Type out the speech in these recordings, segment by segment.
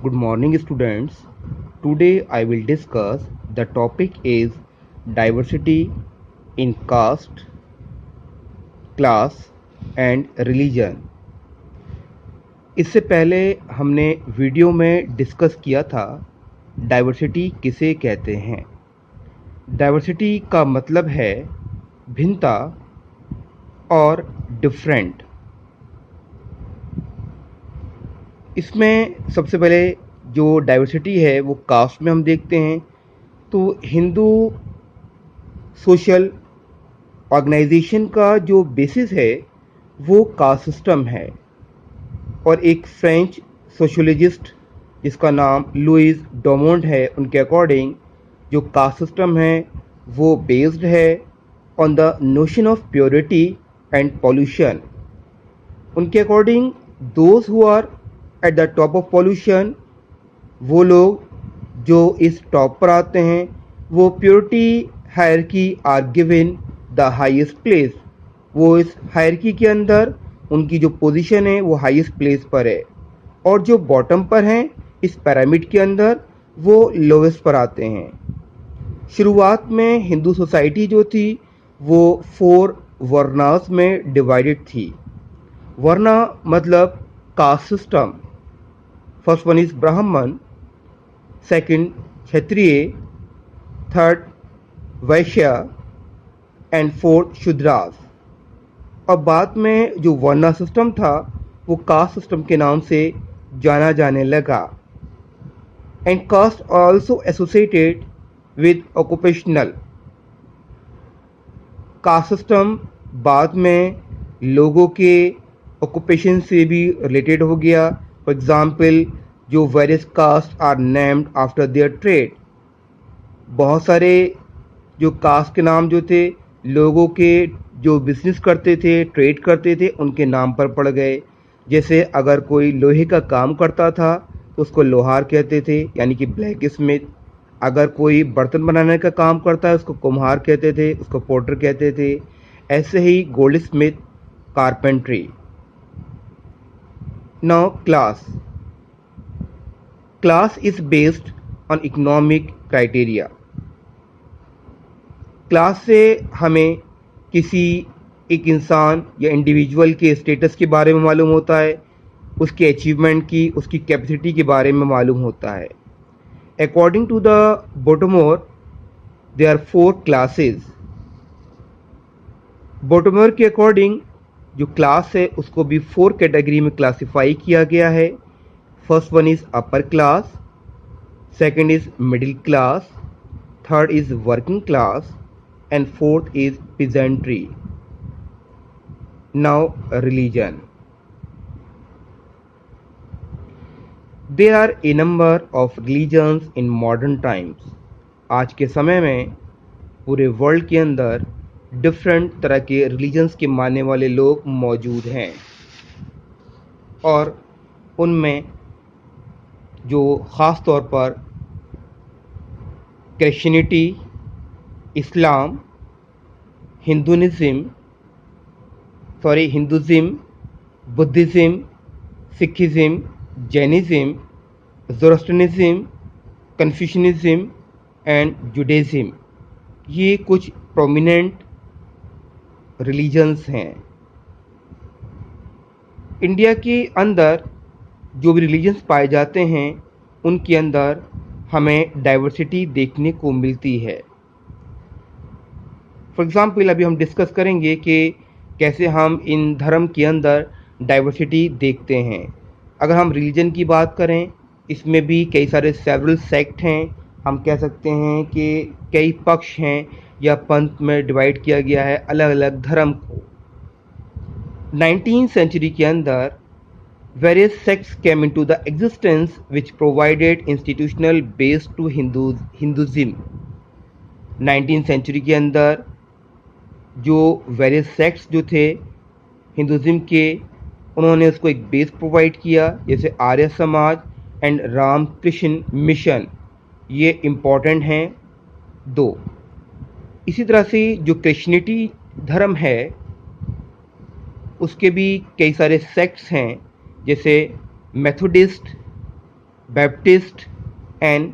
Good morning, students. Today I will discuss the topic is diversity in caste, class and religion. इससे पहले हमने video में discuss किया था डाइवर्सिटी किसे कहते हैं। डाइवर्सिटी का मतलब है भिन्नता और डिफरेंट। इसमें सबसे पहले जो डाइवर्सिटी है वो कास्ट में हम देखते हैं तो हिंदू सोशल ऑर्गेनाइजेशन का जो बेसिस है वो कास्ट सिस्टम है और एक फ्रेंच सोशोलॉजिस्ट जिसका नाम लुइस डोमोंड है उनके अकॉर्डिंग जो कास्ट सिस्टम है वो बेस्ड है on the notion of purity and pollution. उनके according those who are at the top of pollution वो लोग जो इस टॉप पर आते हैं वो purity hierarchy are given the highest place. वो इस हायरकी के अंदर उनकी जो पोजीशन है वो हाईएस्ट प्लेस पर है और जो बॉटम पर हैं इस पिरामिड के अंदर वो लोवेस्ट पर आते हैं। शुरुआत में हिंदू सोसाइटी जो थी वो 4 वर्णास में डिवाइडेड थी। वर्णा मतलब caste system. First one is ब्राह्मण, second Kshatriya, third Vysya and fourth Shudras. और बाद में जो वर्णा सिस्टम था वो कास्ट सिस्टम के नाम से जाना जाने लगा। And caste also associated with occupational. Caste system बाद में लोगों के ऑक्यूपेशन से भी रिलेटेड हो गया। फॉर एग्जाम्पल जो various caste are named after their trade. बहुत सारे जो कास्ट के नाम जो थे लोगों के जो बिजनेस करते थे ट्रेड करते थे उनके नाम पर पड़ गए। जैसे अगर कोई लोहे का काम करता था तो उसको लोहार कहते थे यानी कि ब्लैक स्मिथ। अगर कोई बर्तन बनाने का काम करता है उसको कुम्हार कहते थे, उसको पोटर कहते थे। ऐसे ही goldsmith, carpentry. Now class. Class is based on economic criteria. Class से हमें किसी एक इंसान या इंडिविजुअल के स्टेटस के बारे में मालूम होता है, उसके अचीवमेंट की, उसकी कैपेसिटी के बारे में मालूम होता है। According to the Bottomore there are 4 classes. Bottomore के अकॉर्डिंग जो क्लास है उसको भी 4 कैटेगरी में क्लासिफाई किया गया है। First one is upper class, second is middle class, third is working class and fourth is peasantry. Now religion. There are a number of religions in modern times. आज के समय में पूरे वर्ल्ड के अंदर डिफरेंट तरह के रिलीजन्स के मानने वाले लोग मौजूद हैं और उनमें जो ख़ास तौर पर Christianity, Islam, Hinduism, Buddhism, Sikhism, Jainism, Zoroastrianism, Confucianism and Judaism, ये कुछ प्रोमिनेंट रिलीजन्स हैं। इंडिया के अंदर जो भी रिलीजन्स पाए जाते हैं उनके अंदर हमें डाइवर्सिटी देखने को मिलती है। फॉर एग्ज़ाम्पल अभी हम डिस्कस करेंगे कि कैसे हम इन धर्म के अंदर डाइवर्सिटी देखते हैं। अगर हम रिलीजन की बात करें इसमें भी कई सारे सेवरल सेक्ट हैं। हम कह सकते हैं कि कई पक्ष हैं या पंथ में डिवाइड किया गया है अलग अलग धर्म को। 19वीं सेंचुरी के अंदर various sects came into the existence which provided institutional base to Hinduism. 19वीं सेंचुरी के अंदर जो वेरियस सेक्ट्स जो थे हिंदुइज्म के उन्होंने उसको एक बेस प्रोवाइड किया, जैसे आर्य समाज एंड रामकृष्ण मिशन, ये इम्पॉर्टेंट हैं 2। इसी तरह से जो क्रिश्चियनिटी धर्म है उसके भी कई सारे सेक्ट्स हैं, जैसे मेथोडिस्ट, बैप्टिस्ट एंड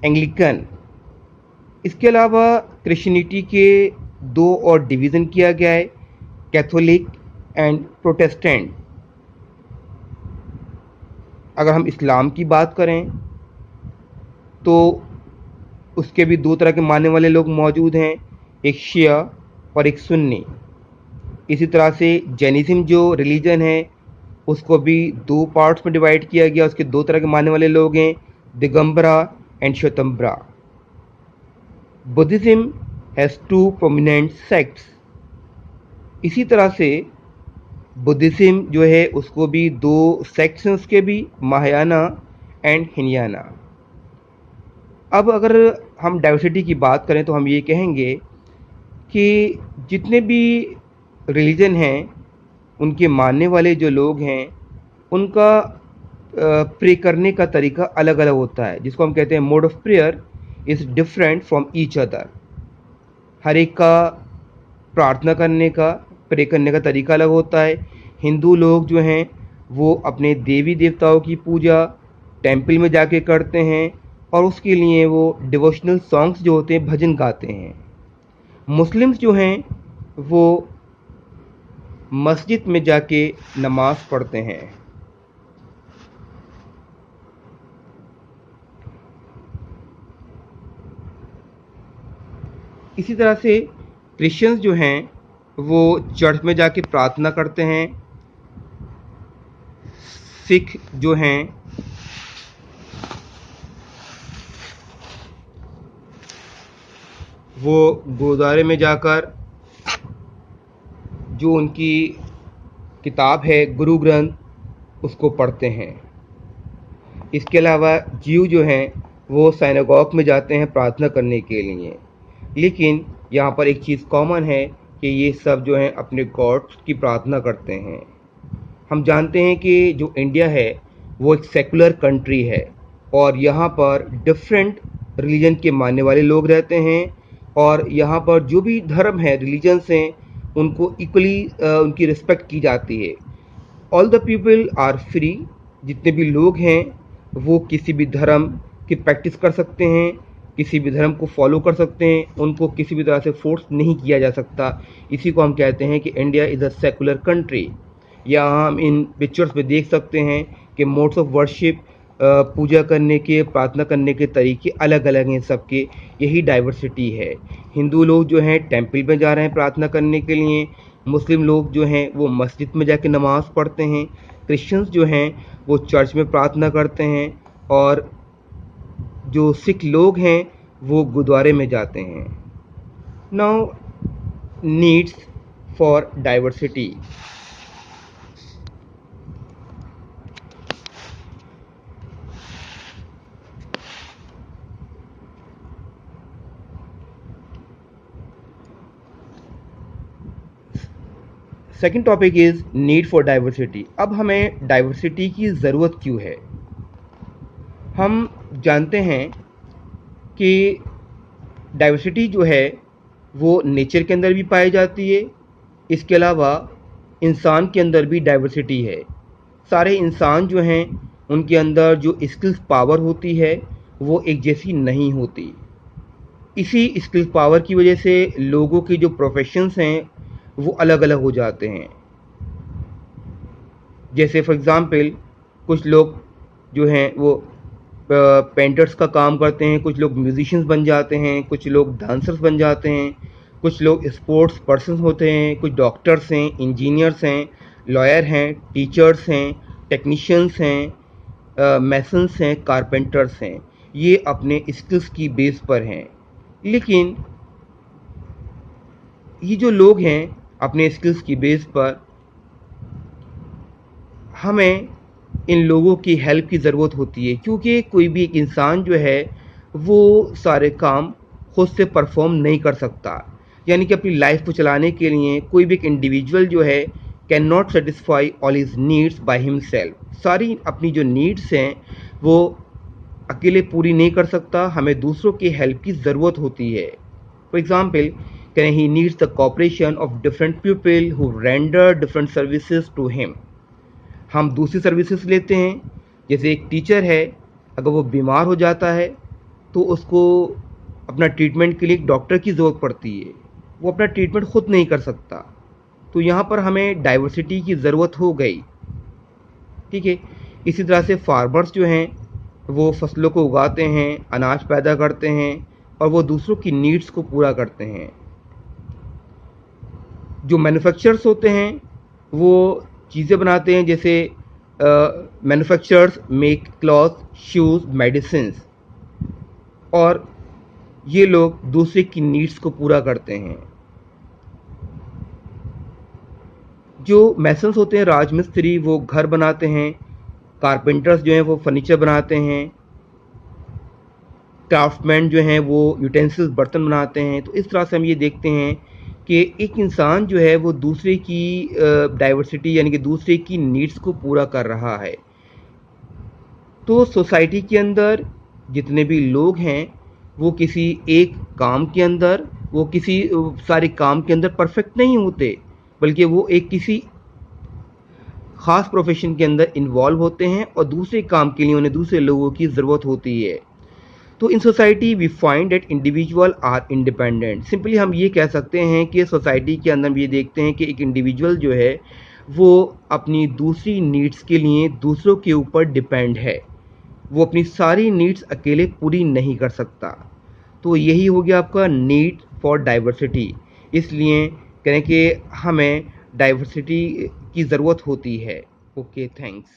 एंग्लिकन। इसके अलावा क्रिश्चियनिटी के दो और डिवीज़न किया गया है, कैथोलिक एंड प्रोटेस्टेंट। अगर हम इस्लाम की बात करें तो उसके भी दो तरह के मानने वाले लोग मौजूद हैं, एक शिया और एक सुन्नी। इसी तरह से जैनिज़्म जो रिलीजन है उसको भी दो पार्ट्स में डिवाइड किया गया, उसके दो तरह के मानने वाले लोग हैं, Digambara and Shvetambara. Buddhism has two prominent sects. इसी तरह से बुद्धिज़्म जो है उसको भी दो सेक्ट्स हैं उसके भी, महायाना एंड हिनयाना। अब अगर हम डाइवर्सिटी की बात करें तो हम ये कहेंगे कि जितने भी रिलीजन हैं उनके मानने वाले जो लोग हैं उनका प्रे करने का तरीका अलग अलग होता है, जिसको हम कहते हैं mode of prayer is different from each other. हर एक का प्रार्थना करने का, प्रे करने का तरीका अलग होता है। हिंदू लोग जो हैं वो अपने देवी देवताओं की पूजा टेंपल में जाके करते हैं और उसके लिए वो डिवोशनल सॉन्ग्स जो होते हैं भजन गाते हैं। मुस्लिम्स जो हैं वो मस्जिद में जाके नमाज पढ़ते हैं। इसी तरह से क्रिश्चियंस जो हैं वो चर्च में जाके प्रार्थना करते हैं। सिख जो हैं वो गुरुद्वारे में जाकर जो उनकी किताब है गुरु ग्रंथ उसको पढ़ते हैं। इसके अलावा जीव जो हैं वो सिनेगॉग में जाते हैं प्रार्थना करने के लिए। लेकिन यहाँ पर एक चीज़ कॉमन है कि ये सब जो हैं अपने गॉड्स की प्रार्थना करते हैं। हम जानते हैं कि जो इंडिया है वो एक सेकुलर कंट्री है और यहाँ पर डिफरेंट रिलीजन के मानने वाले लोग रहते हैं और यहाँ पर जो भी धर्म है, रिलीजन्स हैं, उनको इक्वली उनकी रिस्पेक्ट की जाती है। All the people are free. जितने भी लोग हैं वो किसी भी धर्म की प्रैक्टिस कर सकते हैं, किसी भी धर्म को फॉलो कर सकते हैं, उनको किसी भी तरह से फोर्स नहीं किया जा सकता। इसी को हम कहते हैं कि India is a secular country. यहाँ हम इन पिक्चर्स में देख सकते हैं कि मोड्स ऑफ वर्शिप, पूजा करने के, प्रार्थना करने के तरीके अलग अलग हैं सबके। यही डाइवर्सिटी है। हिंदू लोग जो हैं टेंपल में जा रहे हैं प्रार्थना करने के लिए, मुस्लिम लोग जो हैं वो मस्जिद में जाके नमाज़ पढ़ते हैं, क्रिश्चियंस जो हैं वो चर्च में प्रार्थना करते हैं और जो सिख लोग हैं वो गुरुद्वारे में जाते हैं। Now needs for diversity. Second topic is need for diversity. अब हमें डाइवर्सिटी की ज़रूरत क्यों है? हम जानते हैं कि डाइवर्सिटी जो है वो नेचर के अंदर भी पाई जाती है। इसके अलावा इंसान के अंदर भी डाइवर्सिटी है। सारे इंसान जो हैं उनके अंदर जो स्किल्स पावर होती है वो एक जैसी नहीं होती। इसी स्किल्स पावर की वजह से लोगों के जो प्रोफेशंस हैं वो अलग अलग हो जाते हैं। जैसे फॉर एग्ज़ाम्पल कुछ लोग जो हैं वो पेंटर्स का काम करते हैं, कुछ लोग म्यूजिशियंस बन जाते हैं, कुछ लोग डांसर्स बन जाते हैं, कुछ लोग स्पोर्ट्स पर्सन होते हैं, कुछ डॉक्टर्स हैं, इंजीनियर्स हैं, लॉयर हैं, टीचर्स हैं, टेक्नीशियंस हैं, मैसन्स हैं, कारपेंटर्स हैं। ये अपने स्किल्स की बेस पर हैं। लेकिन ये जो लोग हैं अपने स्किल्स की बेस पर, हमें इन लोगों की हेल्प की ज़रूरत होती है, क्योंकि कोई भी एक इंसान जो है वो सारे काम खुद से परफॉर्म नहीं कर सकता। यानी कि अपनी लाइफ को चलाने के लिए कोई भी एक इंडिविजुअल जो है can not satisfy all his needs by himself. सारी अपनी जो नीड्स हैं वो अकेले पूरी नहीं कर सकता, हमें दूसरों की हेल्प की ज़रूरत होती है। For example, can he needs the cooperation of different people who render different services to him. हम दूसरी सर्विसेज लेते हैं, जैसे एक टीचर है अगर वो बीमार हो जाता है तो उसको अपना ट्रीटमेंट के लिए एक डॉक्टर की ज़रूरत पड़ती है, वो अपना ट्रीटमेंट खुद नहीं कर सकता। तो यहाँ पर हमें डाइवर्सिटी की ज़रूरत हो गई, ठीक है। इसी तरह से फार्मर्स जो हैं वो फसलों को उगाते हैं, अनाज पैदा करते हैं और वो दूसरों की नीड्स को पूरा करते हैं। जो मैन्युफैक्चरर्स होते हैं वो चीज़ें बनाते हैं, जैसे manufacturers make cloth, shoes, medicines, और ये लोग दूसरे की नीड्स को पूरा करते हैं। जो मैसन्स होते हैं, राजमिस्त्री, वो घर बनाते हैं। कारपेंटर्स जो हैं वो फर्नीचर बनाते हैं। क्राफ्टमैन जो हैं वो यूटेंसिल्स, बर्तन बनाते हैं। तो इस तरह से हम ये देखते हैं कि एक इंसान जो है वो दूसरे की डाइवर्सिटी यानी कि दूसरे की नीड्स को पूरा कर रहा है। तो सोसाइटी के अंदर जितने भी लोग हैं वो किसी एक काम के अंदर, वो किसी सारे काम के अंदर परफेक्ट नहीं होते, बल्कि वो एक किसी ख़ास प्रोफेशन के अंदर इन्वॉल्व होते हैं और दूसरे काम के लिए उन्हें दूसरे लोगों की ज़रूरत होती है। तो in society we find that individual are independent. Simply हम ये कह सकते हैं कि सोसाइटी के अंदर हम ये देखते हैं कि एक इंडिविजुअल जो है वो अपनी दूसरी नीड्स के लिए दूसरों के ऊपर डिपेंड है, वो अपनी सारी नीड्स अकेले पूरी नहीं कर सकता। तो यही हो गया आपका नीड फॉर डाइवर्सिटी। इसलिए कहें कि हमें डाइवर्सिटी की ज़रूरत होती है। Okay, thanks.